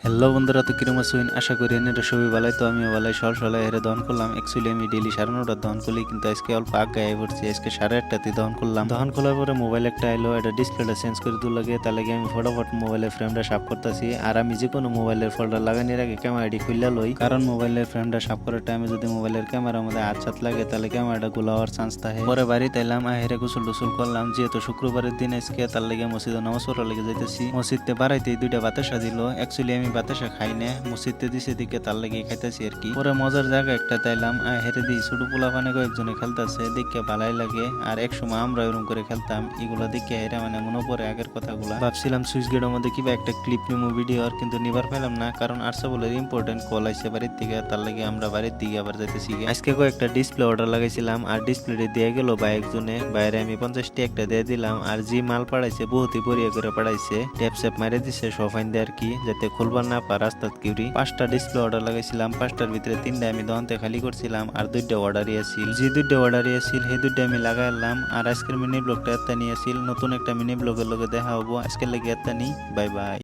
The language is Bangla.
হ্যালো বন্ধুরা, তো কিরম আছেন? আশা করি এনে সবই ভালোই। তো আমিও ভালোই। সকালে হেরে দহন করলাম। অ্যাকচুয়ালি আমি ডেইলি 9:30 দহন করি, কিন্তু আজকে অল্প আগে আয় পড়ছি। আজকে 8:30 দহন করলাম। দহন করার পরে মোবাইল একটা এলো, এটা ডিসপ্লেটা চেঞ্জ করে দিল লাগে। তার লাগে আমি ফটাফট মোবাইলের ফ্রেমটা সাফ করতেছি। আর আমি যে কোনো মোবাইলের ফোল্ডার লাগানোর আগে ক্যামেরাটি খুললে লই, কারণ মোবাইলের ফ্রেমটা সাফ করার টাইমে যদি মোবাইলের ক্যামেরার মধ্যে হাত লাগে তাহলে ক্যামেরাটা গুলা হওয়ার চান্স থাকে। পরে বাড়িতে এলাম, হেরে গোসল টোসল করলাম। যেহেতু শুক্রবারের দিন আজকে, তার লাগে মসজিদে নামাজ পড়ার লেগে যাইতেছি। মসজিদে বাড়াইতে দুইটা বাতাসা দিল। অ্যাকচুয়ালি আমি বাতাসা খাই না, মসজিদে দিছে দিকে তার লাগে খাইতেছি আর কি। পরে মজার জায়গা একটা তাইলাম, হেরে দিই ছোট পোলা পানে কয়েকজনে খেলতেছে, দেখে ভালাই লাগে। আর এক সময় আমরা এরকম করে খেলতাম, এগুলো দেখে হেরে মানে মনে পড়ে আগের কথাগুলা। ভাবছিলাম সুইচ গেটের মধ্যে কিবা একটা ক্লিপ নিমো ভিডিওর, কিন্তু নিবার পাইলাম না, কারণ আরসাবলের ইম্পর্টেন্ট কল আইছে বাড়ির থেকে। তার লাগে আমরা বাড়ির দিকে আবার যাইতেছি। আজকে কয়েকটা ডিসপ্লে অর্ডার লাগাইছিলাম, আর ডিসপ্লেটি দিয়ে গেল ভাই একজনে। বাইরে আমি 50টি একটা দিয়ে দিলাম। আর যে মাল পাঠাইছে বহুতই পরিয়া করে পাঠাইছে, ট্যাপ স্যাপ মারে দিছে সফাইন দিয়ে আর কি, যাতে খুলবার না পার রাস্তাত কিউরি। 5টা ডিসপ্লে অর্ডার লাগাইছিলাম, 5টার ভিতরে 3টা আমি দহনতে খালি করছিলাম, আর 2টা অর্ডারই আছিল। যে 2টা অর্ডারই আছিল সেই 2টা আমি লাগাইলাম। আর আজকের মিনি ব্লগটা এত নিয়ে আসিল। নতুন একটা মিনি ব্লগের লগে দেখা হবো। আজকের লাগে এত নি, বাই বাই।